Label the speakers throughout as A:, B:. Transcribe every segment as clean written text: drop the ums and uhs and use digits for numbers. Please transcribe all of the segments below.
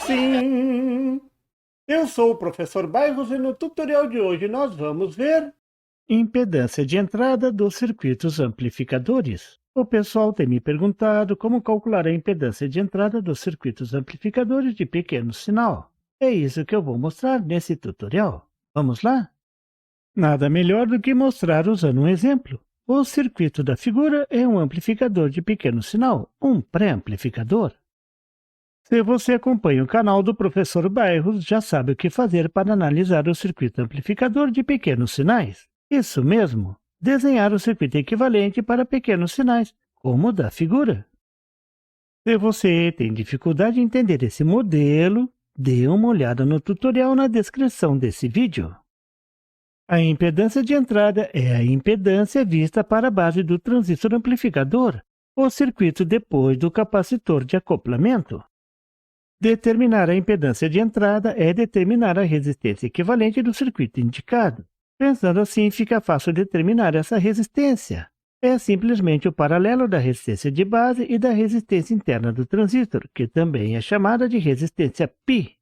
A: Sim, eu sou o professor Bairros e no tutorial de hoje nós vamos ver impedância de entrada dos circuitos amplificadores. O pessoal tem me perguntado como calcular a impedância de entrada dos circuitos amplificadores de pequeno sinal. É isso que eu vou mostrar nesse tutorial. Vamos lá? Nada melhor do que mostrar usando um exemplo. O circuito da figura é um amplificador de pequeno sinal, um pré-amplificador. Se você acompanha o canal do professor Bairros, já sabe o que fazer para analisar o circuito amplificador de pequenos sinais. Isso mesmo, desenhar o circuito equivalente para pequenos sinais, como o da figura. Se você tem dificuldade em entender esse modelo, dê uma olhada no tutorial na descrição desse vídeo. A impedância de entrada é a impedância vista para a base do transistor amplificador, o circuito depois do capacitor de acoplamento. Determinar a impedância de entrada é determinar a resistência equivalente do circuito indicado. Pensando assim, fica fácil determinar essa resistência. É simplesmente o paralelo da resistência de base e da resistência interna do transistor, que também é chamada de resistência π.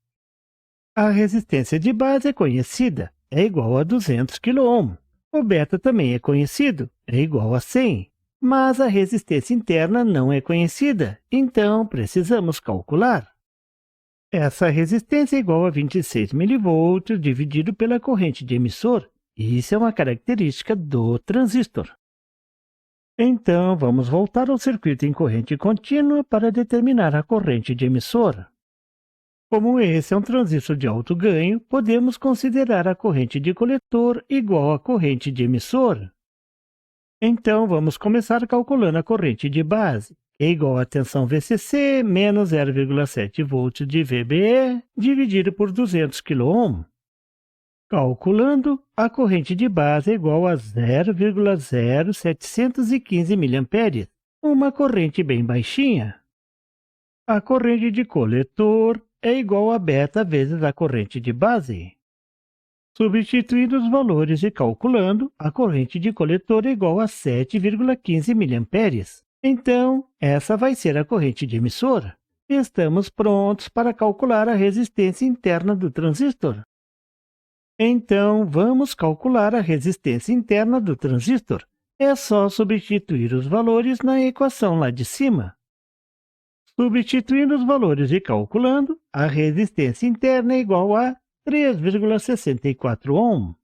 A: A resistência de base é conhecida, é igual a 200 kΩ. O beta também é conhecido, é igual a 100. Mas a resistência interna não é conhecida, então precisamos calcular. Essa resistência é igual a 26 mV dividido pela corrente de emissor. Isso é uma característica do transistor. Então, vamos voltar ao circuito em corrente contínua para determinar a corrente de emissor. Como esse é um transistor de alto ganho, podemos considerar a corrente de coletor igual à corrente de emissor. Então, vamos começar calculando a corrente de base, que é igual a tensão VCC menos 0,7 V de VBE dividido por 200 kΩ. Calculando, a corrente de base é igual a 0,0715 mA, uma corrente bem baixinha. A corrente de coletor é igual a beta vezes a corrente de base. Substituindo os valores e calculando, a corrente de coletor é igual a 7,15 mA. Então, essa vai ser a corrente de emissor. Estamos prontos para calcular a resistência interna do transistor. Então, vamos calcular a resistência interna do transistor. É só substituir os valores na equação lá de cima. Substituindo os valores e calculando, a resistência interna é igual a 3,64 Ω.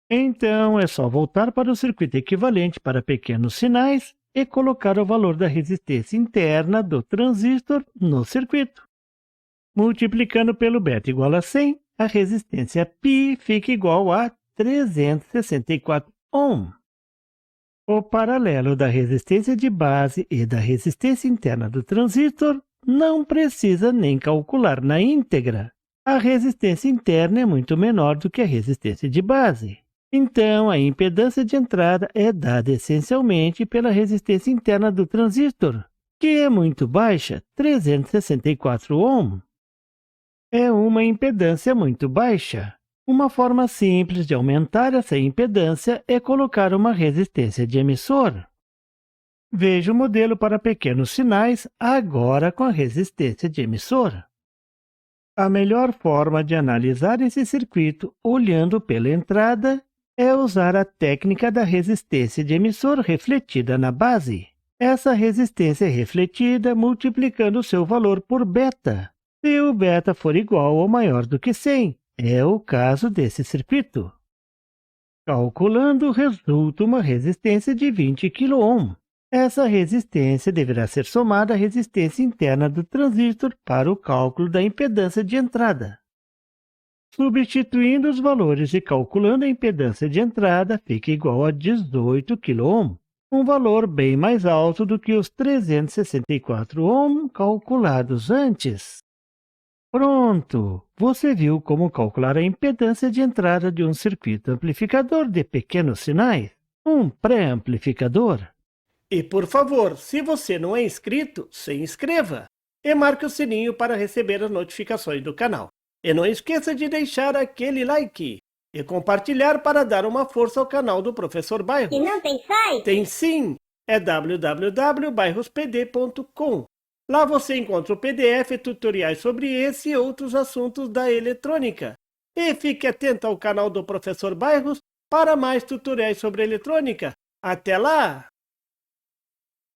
A: Então, é só voltar para o circuito equivalente para pequenos sinais e colocar o valor da resistência interna do transistor no circuito. Multiplicando pelo beta igual a 100, a resistência π fica igual a 364 Ω. O paralelo da resistência de base e da resistência interna do transistor não precisa nem calcular na íntegra. A resistência interna é muito menor do que a resistência de base. Então, a impedância de entrada é dada essencialmente pela resistência interna do transistor, que é muito baixa, 364 Ω. É uma impedância muito baixa. Uma forma simples de aumentar essa impedância é colocar uma resistência de emissor. Veja o modelo para pequenos sinais, agora com a resistência de emissor. A melhor forma de analisar esse circuito, olhando pela entrada, é usar a técnica da resistência de emissor refletida na base. Essa resistência é refletida multiplicando seu valor por beta. Se o beta for igual ou maior do que 100, é o caso desse circuito. Calculando, resulta uma resistência de 20 kΩ. Essa resistência deverá ser somada à resistência interna do transistor para o cálculo da impedância de entrada. Substituindo os valores e calculando a impedância de entrada, fica igual a 18 kΩ, um valor bem mais alto do que os 364 Ω calculados antes. Pronto! Você viu como calcular a impedância de entrada de um circuito amplificador de pequenos sinais, um pré-amplificador. E por favor, se você não é inscrito, se inscreva e marque o sininho para receber as notificações do canal. E não esqueça de deixar aquele like e compartilhar para dar uma força ao canal do professor Bairros.
B: E não tem site?
A: Tem sim! É www.bairrospd.com. Lá você encontra o PDF e tutoriais sobre esse e outros assuntos da eletrônica. E fique atento ao canal do Professor Bairros para mais tutoriais sobre eletrônica. Até lá!